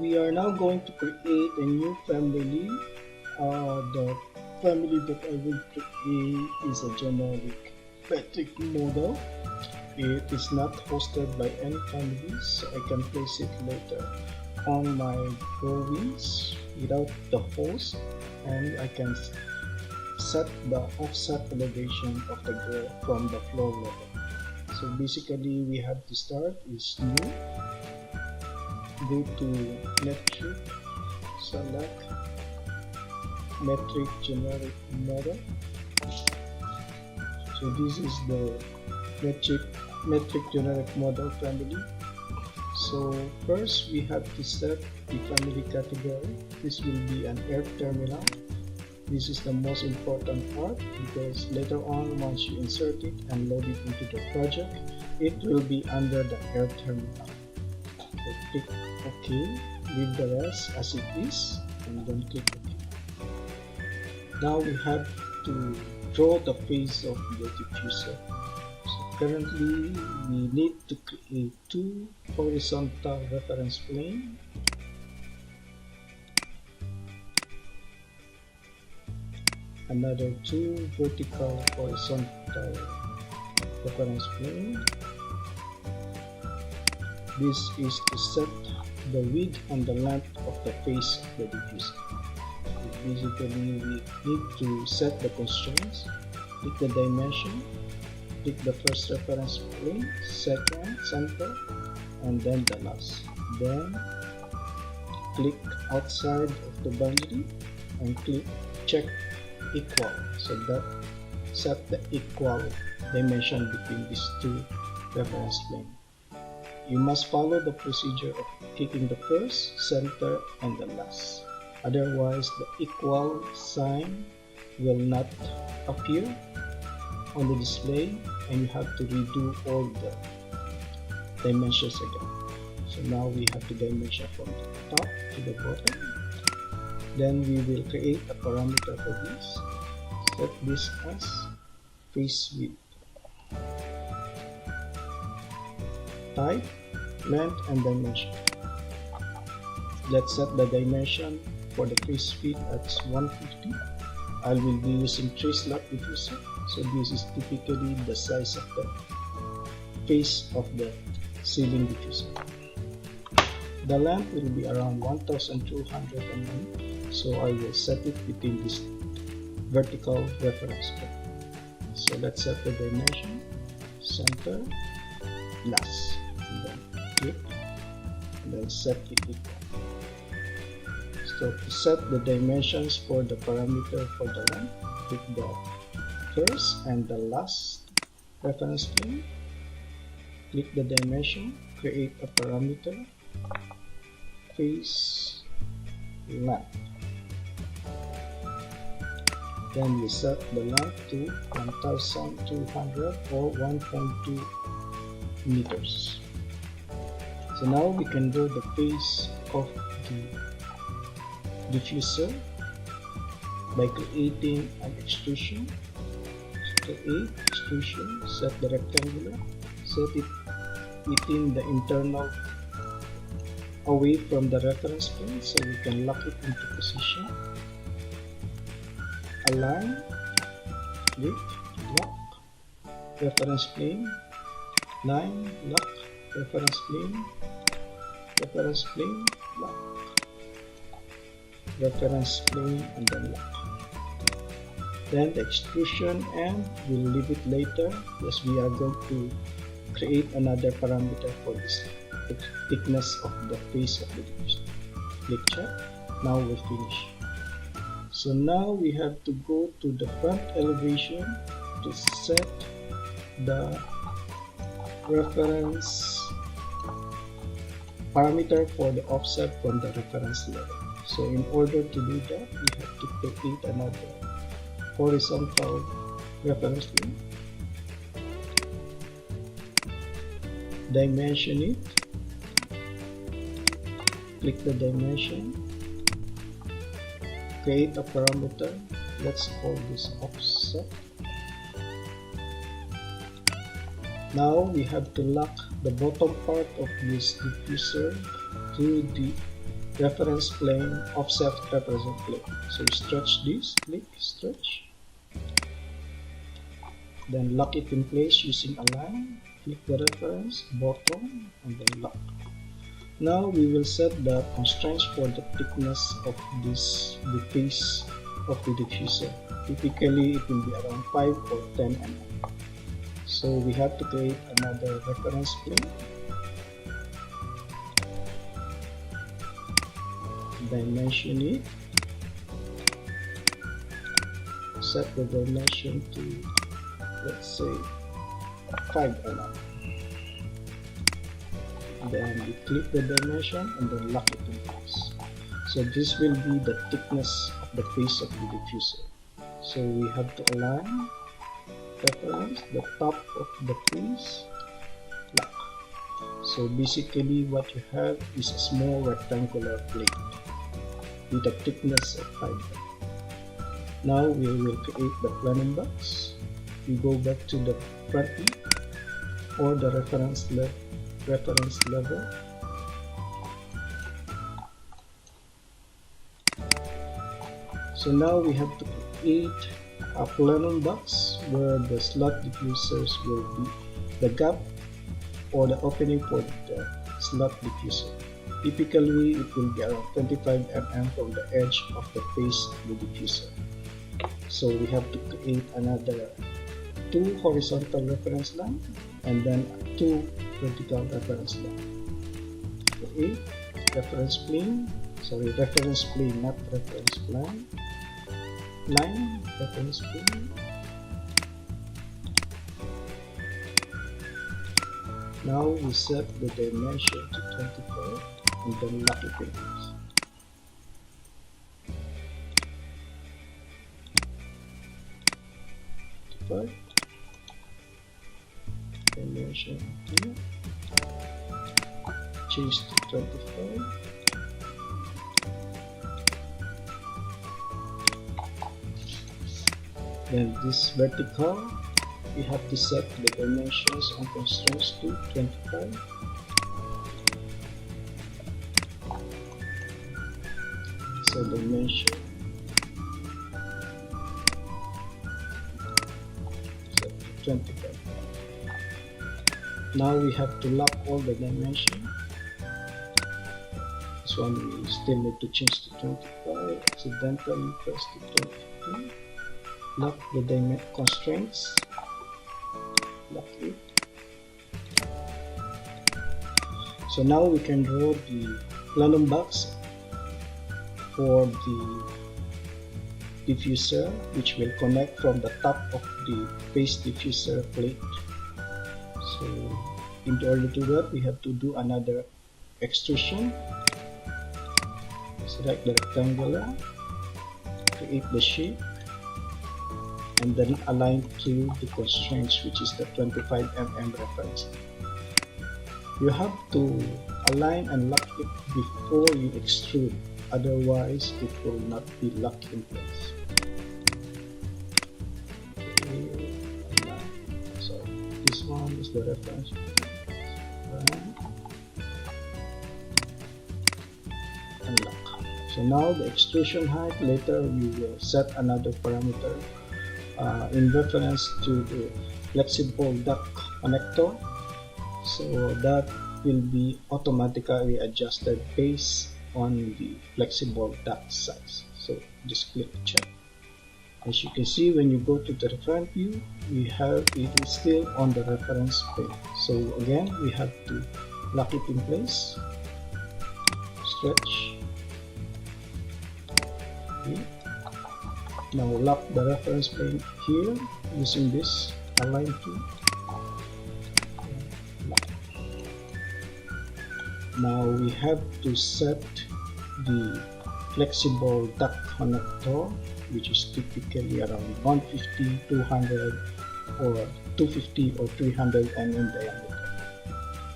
We are now going to create a new family. The family that I will create is a generic metric model. It is not hosted by any family, so I can place it later on my drawings without the host, and I can set the offset elevation of the girl from the floor level. So basically we have to start is new, go to metric, select metric generic model. So this is the metric generic model family. So first we have to set the family category. This will be an air terminal. This is the most important part because later on, once you insert it and load it into the project, it will be under the air terminal. So click OK, leave the rest as it is, and then click OK. Now we have to draw the face of the diffuser. So currently, we need to create two horizontal reference planes. Another two vertical horizontal reference plane. This is to set the width and the length of the face of the diffuser. So basically, we need to set the constraints, pick the dimension, pick the first reference plane, second, center, and then the last. Then click outside of the boundary and click check equal, so that set the equal dimension between these two reference planes. You must follow the procedure of picking the first, center, and the last. Otherwise, the equal sign will not appear on the display and you have to redo all the dimensions again. So now we have the dimension from the top to the bottom. Then we will create a parameter for this. Set this as face width. Type, length, and dimension. Let's set the dimension for the face width at 150. I will be using 3-slot diffuser. So this is typically the size of the face of the ceiling diffuser. The length will be around 1200 mm. So I will set it between this vertical reference plane. So let's set the dimension, center, last, and then click, and then set it equal. So to set the dimensions for the parameter for the length, click the first and the last reference plane, click the dimension, create a parameter, face length. Then we set the length to 1200 or 1.2 meters. So now we can draw the face of the diffuser by creating an extrusion. Create extrusion, set the rectangular, set it within the internal away from the reference plane so we can lock it into position. Align, click, lock, reference plane, line, lock, reference plane, lock, reference plane, and then lock. Then the extrusion end, we'll leave it later because we are going to create another parameter for this thickness of the face of the diffuser. Click check. Now we're finished. So now we have to go to the front elevation to set the reference parameter for the offset from the reference level. So in order to do that, we have to create another horizontal reference plane, dimension it, click the dimension, create a parameter, let's call this offset. Now we have to lock the bottom part of this diffuser to the reference plane, offset reference plane. So stretch this, click, stretch. Then lock it in place using align. Click the reference button and then lock. Now we will set the constraints for the thickness of the face of the diffuser. Typically it will be around 5 or 10 mm. So we have to create another reference plane. Dimension it. Set the dimension to, let's say, 5 mm. Then we click the dimension and then lock it in place. So this will be the thickness of the face of the diffuser. So we have to align, reference, the top of the face, lock. So basically what you have is a small rectangular plate with a thickness of 5 mm. Now we will create the planning box. We go back to the front view or the reference level. So now we have to create a planning box where the slot diffusers will be the gap or the opening for the slot diffuser. Typically it will be around 25 mm from the edge of the face of the diffuser. So we have to create another 2 horizontal reference line and then 2 vertical reference line. Create reference plane, not reference plane. Line, reference plane. Now we set the dimension to 24 and then lock it in place. Dimension here, change to 25. Then this vertical, we have to set the dimensions on constraints to 25. So dimension set to 25. Now we have to lock all the dimensions. This one we still need to change to 25. Accidentally press to 22. Lock the constraints. Lock it. So now we can draw the planning box for the diffuser, which will connect from the top of the face diffuser plate. So in order to do that, we have to do another extrusion. Select the rectangular, create the shape, and then align to the constraints, which is the 25 mm reference. You have to align and lock it before you extrude, otherwise it will not be locked in place. So this one is the reference. And lock. So now the extrusion height, later we will set another parameter in reference to the flexible duct connector, so that will be automatically adjusted based on the flexible duct size. So just click check. As you can see, when you go to the front view, we have it is still on the reference plane. So again, we have to lock it in place, stretch. Okay. Now lock the reference plane here using this align tool. Now we have to set the flexible duct connector, which is typically around 150, 200 or 250 or 300 mm diameter.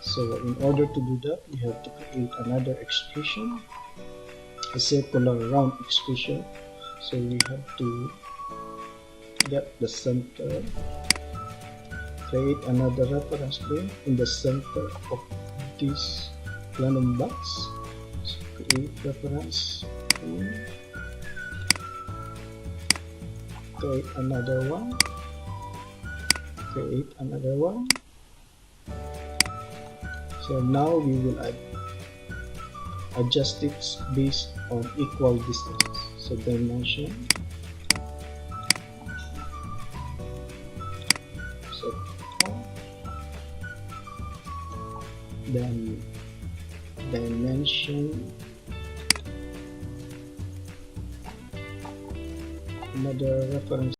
So in order to do that, we have to create another extrusion, a circular round extrusion. So we have to get the center, create another reference plane in the center of this planning box. create reference, create another one, create another one. So now we will adjust it based on equal distances. So dimension, so then dimension, another reference